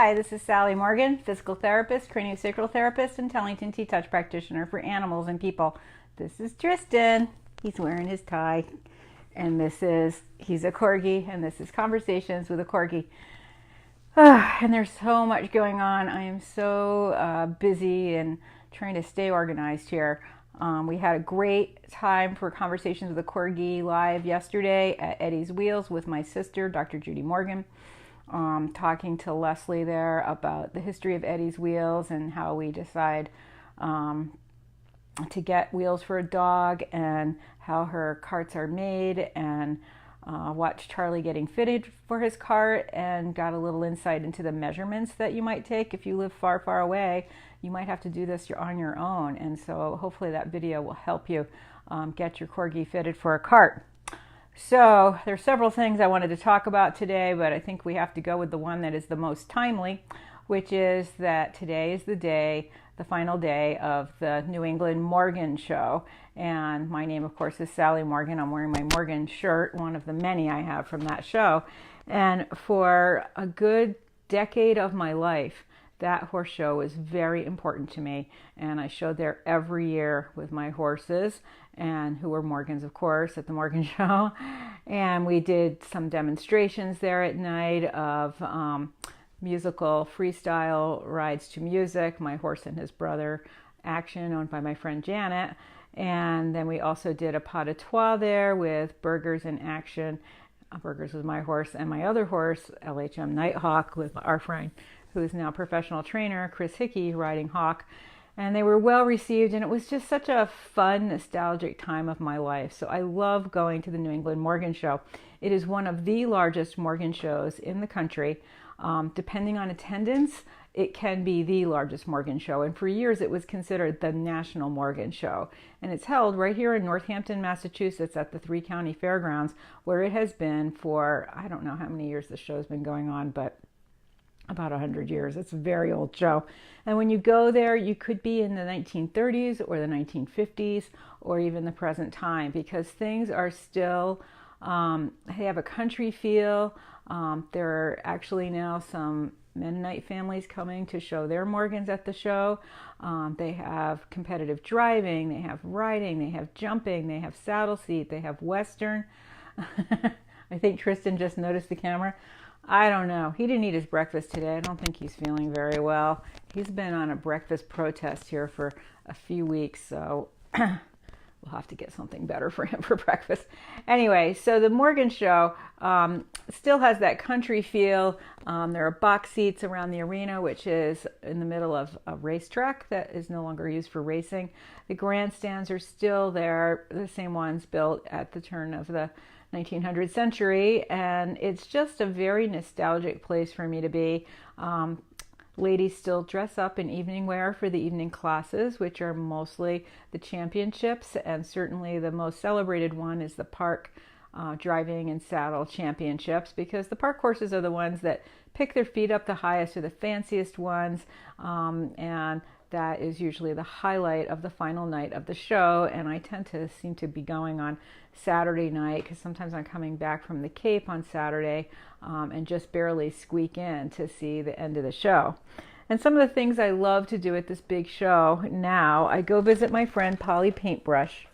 Hi, this is Sally Morgan, physical therapist, craniosacral therapist, and Tellington T-Touch practitioner for animals and people. This is Tristan. He's wearing his tie. And he's a Corgi, and this is Conversations with a Corgi. And there's so much going on. I am so busy and trying to stay organized here. We had a great time for Conversations with a Corgi live yesterday at Eddie's Wheels with my sister, Dr. Judy Morgan. Talking to Leslie there about the history of Eddie's Wheels and how we decide to get wheels for a dog and how her carts are made, and watch Charlie getting fitted for his cart, and got a little insight into the measurements that you might take if you live far, far away. You might have to do this on your own, and so hopefully that video will help you get your Corgi fitted for a cart. So there's several things I wanted to talk about today, but I think we have to go with the one that is the most timely, which is that today is the final day of the New England Morgan show. And my name, of course, is Sally Morgan. I'm wearing my Morgan shirt, one of the many I have from that show. And for a good decade of my life, that horse show was very important to me, and I showed there every year with my horses, and who were Morgans, of course, at the Morgan show. And we did some demonstrations there at night of musical freestyle rides to music, my horse and his brother action, owned by my friend Janet. And then we also did a pas de trois there with Burgers in action. Burgers was my horse, and my other horse, LHM Nighthawk, with our friend who is now a professional trainer, Chris Hickey, riding Hawk. And they were well received, and it was just such a fun, nostalgic time of my life. So I love going to the New England Morgan Show. It is one of the largest Morgan shows in the country. Depending on attendance, it can be the largest Morgan show. And for years, it was considered the National Morgan Show. And it's held right here in Northampton, Massachusetts at the Three County Fairgrounds, where it has been for, I don't know how many years the show's been going on, but about 100 years. It's a very old show. And when you go there, you could be in the 1930s or the 1950s or even the present time, because things are still, they have a country feel. There are actually now some Mennonite families coming to show their Morgans at the show. They have competitive driving, they have riding, they have jumping, they have saddle seat, they have Western. I think Tristan just noticed the camera. I don't know. He didn't eat his breakfast today. I don't think he's feeling very well. He's been on a breakfast protest here for a few weeks, so we'll have to get something better for him for breakfast. Anyway, so the Morgan show still has that country feel. There are box seats around the arena, which is in the middle of a racetrack that is no longer used for racing. The grandstands are still there, the same ones built at the turn of the 1900th century, and it's just a very nostalgic place for me to be. Ladies still dress up in evening wear for the evening classes, which are mostly the championships, and certainly the most celebrated one is the park driving and saddle championships, because the park horses are the ones that pick their feet up the highest, or the fanciest ones, and that is usually the highlight of the final night of the show. And I tend to seem to be going on Saturday night, because sometimes I'm coming back from the Cape on Saturday and just barely squeak in to see the end of the show. And some of the things I love to do at this big show now, I go visit my friend Polly Paintbrush,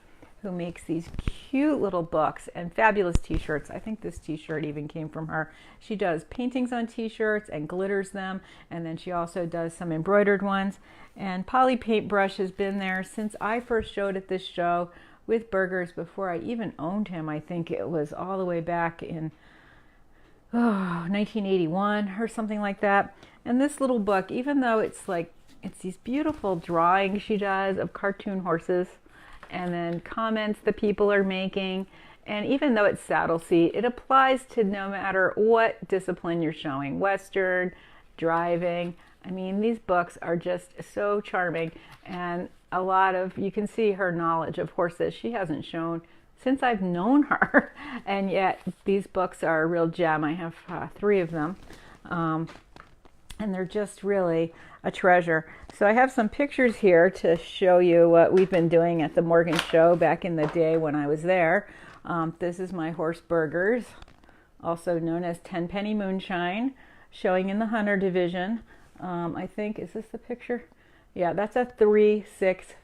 who makes these cute little books and fabulous t-shirts. I think this t-shirt even came from her. She does paintings on t-shirts and glitters them, and then she also does some embroidered ones. And Polly Paintbrush has been there since I first showed at this show with Burgers, before I even owned him. I think it was all the way back in 1981 or something like that. And this little book, even though it's these beautiful drawings she does of cartoon horses, and then comments the people are making. And even though it's saddle seat, it applies to no matter what discipline you're showing, Western, driving. I mean, these books are just so charming, and you can see her knowledge of horses she hasn't shown since I've known her. And yet these books are a real gem. I have 3 of them. And they're just really a treasure. So I have some pictures here to show you what we've been doing at the Morgan show back in the day when I was there. This is my horse Burgers, also known as Tenpenny Moonshine, showing in the hunter division. I think, is this the picture? Yeah, that's a 3-6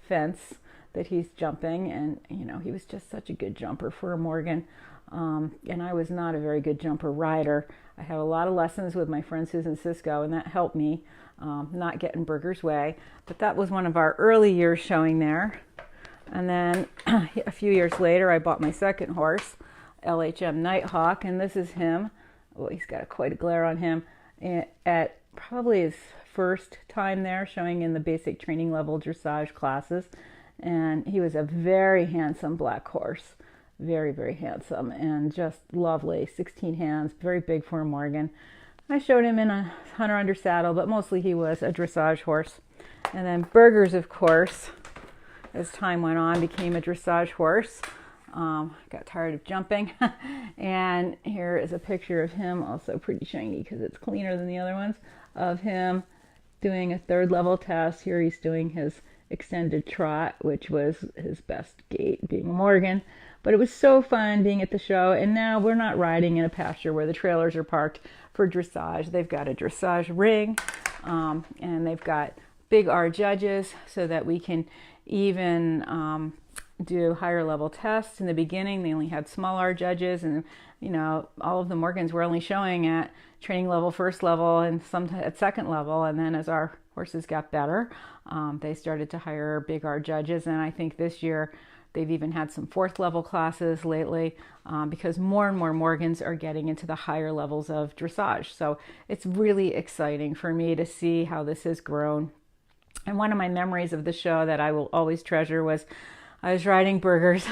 fence that he's jumping, and you know, he was just such a good jumper for a Morgan. And I was not a very good jumper rider. I had a lot of lessons with my friend Susan Cisco, and that helped me not get in Berger's way. But that was one of our early years showing there. And then a few years later, I bought my second horse, LHM Nighthawk, and this is him. Well, he's got quite a glare on him. At probably his first time there, showing in the basic training level dressage classes. And he was a very handsome black horse. Very, very handsome and just lovely. 16 hands, very big for a Morgan. I showed him in a hunter under saddle, but mostly he was a dressage horse. And then Berger's, of course, as time went on, became a dressage horse. Got tired of jumping. And here is a picture of him, also pretty shiny because it's cleaner than the other ones, of him doing a 3rd level test. Here he's doing his extended trot, which was his best gait, being a Morgan. But it was so fun being at the show, and now we're not riding in a pasture where the trailers are parked for dressage. They've got a dressage ring, and they've got big R judges so that we can even do higher level tests. In the beginning, they only had small R judges, and you know, all of the Morgans were only showing at training level, 1st level, and some at 2nd level. And then as our horses got better, they started to hire big R judges, and I think this year they've even had some 4th level classes lately because more and more Morgans are getting into the higher levels of dressage. So it's really exciting for me to see how this has grown. And one of my memories of the show that I will always treasure was I was riding Berger's,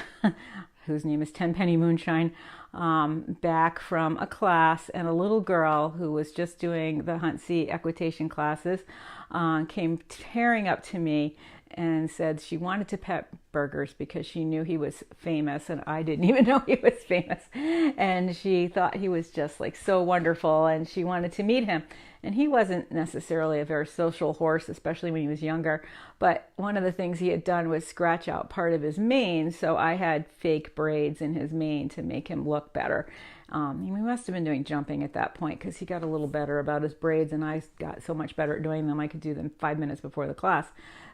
whose name is Tenpenny Moonshine, back from a class, and a little girl who was just doing the Hunt C equitation classes came tearing up to me and said she wanted to pet Berger's because she knew he was famous, and I didn't even know he was famous. And she thought he was just like so wonderful, and she wanted to meet him. And he wasn't necessarily a very social horse, especially when he was younger. But one of the things he had done was scratch out part of his mane, so I had fake braids in his mane to make him look better. We must have been doing jumping at that point because he got a little better about his braids, and I got so much better at doing them I could do them 5 minutes before the class.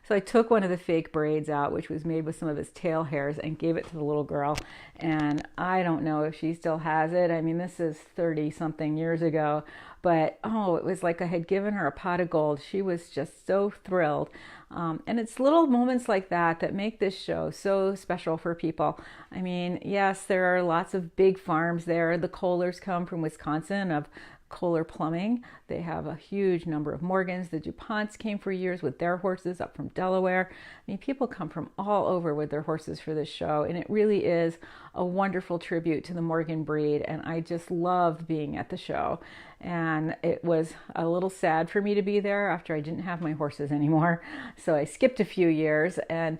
So I took one of the fake braids out, which was made with some of his tail hairs, and gave it to the little girl. And I don't know if she still has it. I mean, this is 30-something years ago. But, oh, it was like I had given her a pot of gold. She was just so thrilled. And it's little moments like that that make this show so special for people. I mean, yes, there are lots of big farms there. The Kohlers come from Wisconsin, of Kohler Plumbing. They have a huge number of Morgans. The DuPonts came for years with their horses up from Delaware. I mean, people come from all over with their horses for this show, and it really is a wonderful tribute to the Morgan breed, and I just loved being at the show. And it was a little sad for me to be there after I didn't have my horses anymore, so I skipped a few years. And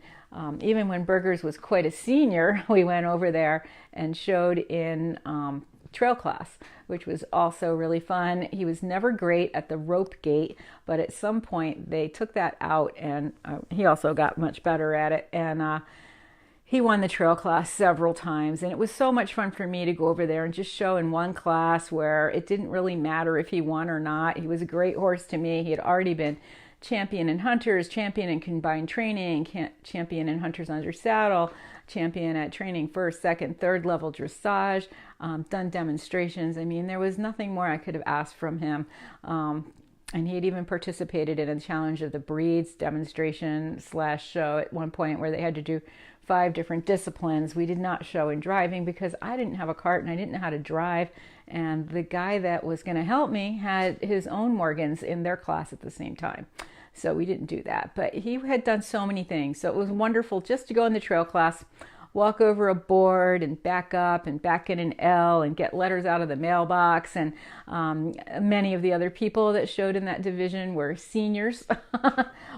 even when Berger's was quite a senior, we went over there and showed in trail class, which was also really fun. He was never great at the rope gait, but at some point they took that out, and he also got much better at it. And he won the trail class several times, and it was so much fun for me to go over there and just show in one class where it didn't really matter if he won or not. He was a great horse to me. He had already been champion in hunters, champion in combined training, champion in hunters under saddle, champion at training 1st, 2nd, 3rd level dressage, done demonstrations. I mean, there was nothing more I could have asked from him. And he had even participated in a challenge of the breeds demonstration / show at one point where they had to do 5 different disciplines. We did not show in driving because I didn't have a cart and I didn't know how to drive. And the guy that was going to help me had his own Morgans in their class at the same time. So we didn't do that. But he had done so many things. So it was wonderful just to go in the trail class, walk over a board and back up and back in an L and get letters out of the mailbox. And many of the other people that showed in that division were seniors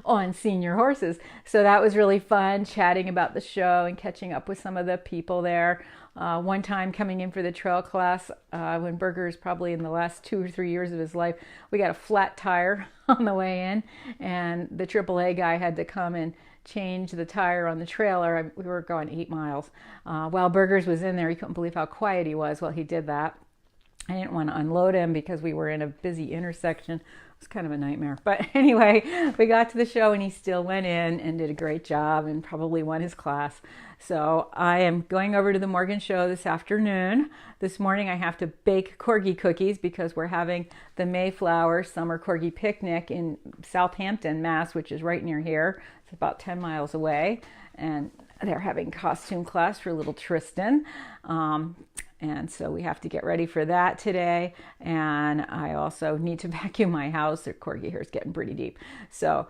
on senior horses. So that was really fun, chatting about the show and catching up with some of the people there. One time coming in for the trail class, when Berger's probably in the last 2 or 3 years of his life, we got a flat tire on the way in, and the AAA guy had to come and change the tire on the trailer. We were going 8 miles. While Berger's was in there, he couldn't believe how quiet he was while he did that. I didn't want to unload him because we were in a busy intersection. It was kind of a nightmare. But anyway, we got to the show and he still went in and did a great job and probably won his class. So I am going over to the Morgan show this afternoon. This morning I have to bake Corgi cookies because we're having the Mayflower Summer Corgi Picnic in Southampton, Mass, which is right near here. It's about 10 miles away. And they're having costume class for little Tristan. And so we have to get ready for that today. And I also need to vacuum my house. The Corgi here is getting pretty deep. So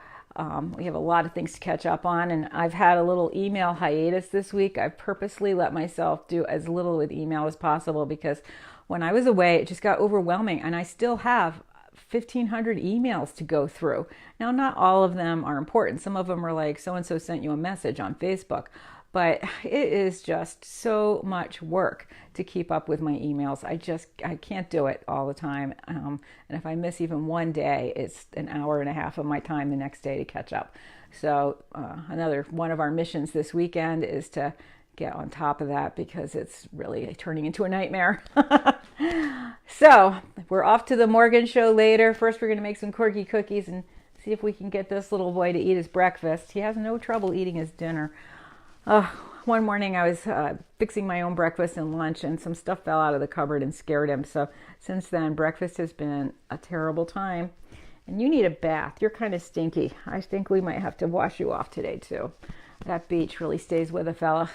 we have a lot of things to catch up on. And I've had a little email hiatus this week. I've purposely let myself do as little with email as possible because when I was away, it just got overwhelming. And I still have 1,500 emails to go through. Now, not all of them are important. Some of them are like, so-and-so sent you a message on Facebook. But it is just so much work to keep up with my emails. I can't do it all the time. And if I miss even one day, it's an hour and a half of my time the next day to catch up. So another one of our missions this weekend is to get on top of that because it's really turning into a nightmare. So we're off to the Morgan show later. First, we're going to make some Corgi cookies and see if we can get this little boy to eat his breakfast. He has no trouble eating his dinner. One morning I was fixing my own breakfast and lunch and some stuff fell out of the cupboard and scared him. So since then, breakfast has been a terrible time. And you need a bath. You're kind of stinky. I think we might have to wash you off today too. That beach really stays with a fella.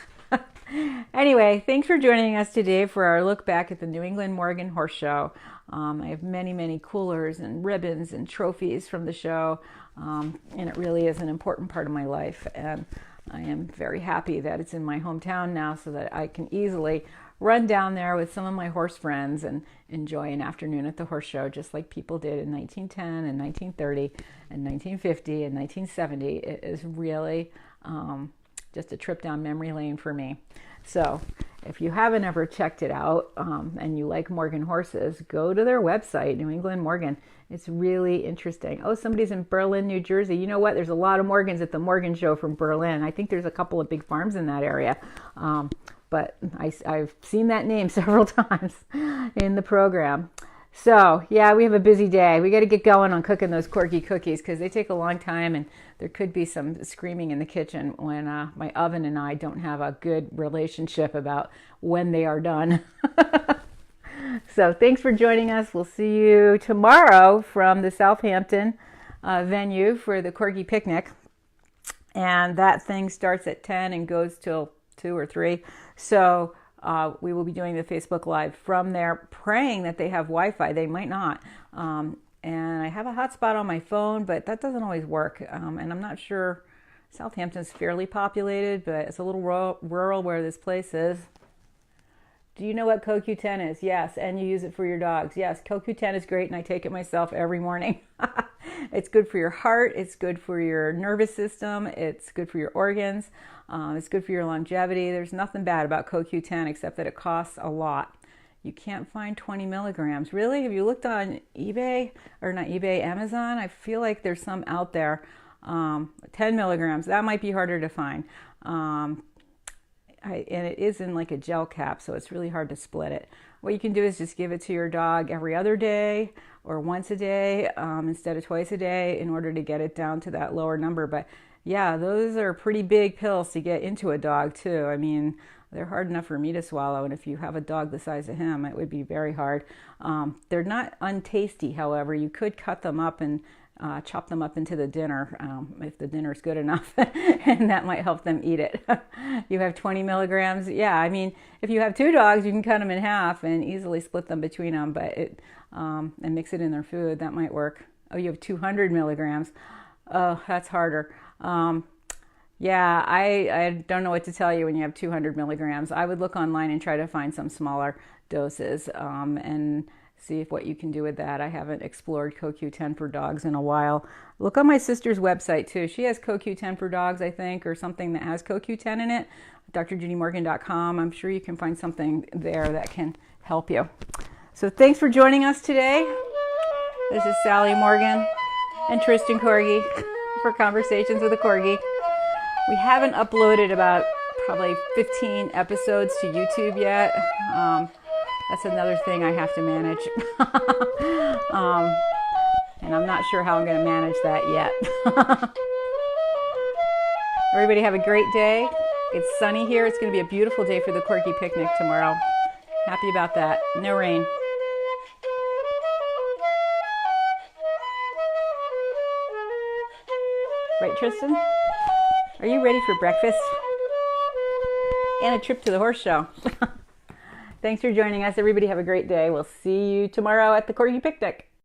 Anyway, thanks for joining us today for our look back at the New England Morgan Horse Show. I have many coolers and ribbons and trophies from the show. And it really is an important part of my life. And I am very happy that it's in my hometown now so that I can easily run down there with some of my horse friends and enjoy an afternoon at the horse show just like people did in 1910 and 1930 and 1950 and 1970. It is really just a trip down memory lane for me. So if you haven't ever checked it out and you like Morgan horses, go to their website, New England Morgan. It's really interesting. Oh, somebody's in Berlin, New Jersey. You know what? There's a lot of Morgans at the Morgan show from Berlin. I think there's a couple of big farms in that area. But I've seen that name several times in the program. So, yeah, we have a busy day. We got to get going on cooking those Corgi cookies because they take a long time and there could be some screaming in the kitchen when my oven and I don't have a good relationship about when they are done. So thanks for joining us. We'll see you tomorrow from the Southampton venue for the Corgi picnic. And that thing starts at 10 and goes till 2 or 3. So we will be doing the Facebook Live from there, praying that they have Wi-Fi. They might not. And I have a hotspot on my phone, but that doesn't always work. And I'm not sure. Southampton's fairly populated, but it's a little rural where this place is. Do you know what CoQ10 is? Yes, and you use it for your dogs. Yes, CoQ10 is great, and I take it myself every morning. It's good for your heart. It's good for your nervous system. It's good for your organs. It's good for your longevity. There's nothing bad about CoQ10 except that it costs a lot. You can't find 20 milligrams. Really? Have you looked on eBay? Or not eBay, Amazon? I feel like there's some out there. 10 milligrams. That might be harder to find. And it is in like a gel cap, so it's really hard to split it. What you can do is just give it to your dog every other day or once a day instead of twice a day in order to get it down to that lower number. But yeah, those are pretty big pills to get into a dog too. I mean, they're hard enough for me to swallow, and if you have a dog the size of him, it would be very hard. They're not untasty, however. You could cut them up and chop them up into the dinner if the dinner's good enough, and that might help them eat it. You have 20 milligrams. Yeah, I mean, if you have 2 dogs, you can cut them in half and easily split them between them, but and mix it in their food. That might work. Oh, you have 200 milligrams. Oh, that's harder. Yeah, I don't know what to tell you when you have 200 milligrams. I would look online and try to find some smaller doses and see if what you can do with that. I haven't explored CoQ10 for dogs in a while. Look on my sister's website too. She has CoQ10 for dogs, I think, or something that has CoQ10 in it. drjudymorgan.com. I'm sure you can find something there that can help you. So thanks for joining us today. This is Sally Morgan and Tristan Corgi for Conversations with a Corgi. We haven't uploaded about probably 15 episodes to YouTube yet. That's another thing I have to manage. And I'm not sure how I'm going to manage that yet. Everybody have a great day. It's sunny here. It's going to be a beautiful day for the Corgi picnic tomorrow. Happy about that. No rain. Right, Tristan? Are you ready for breakfast? And a trip to the horse show. Thanks for joining us. Everybody have a great day. We'll see you tomorrow at the Corgi picnic.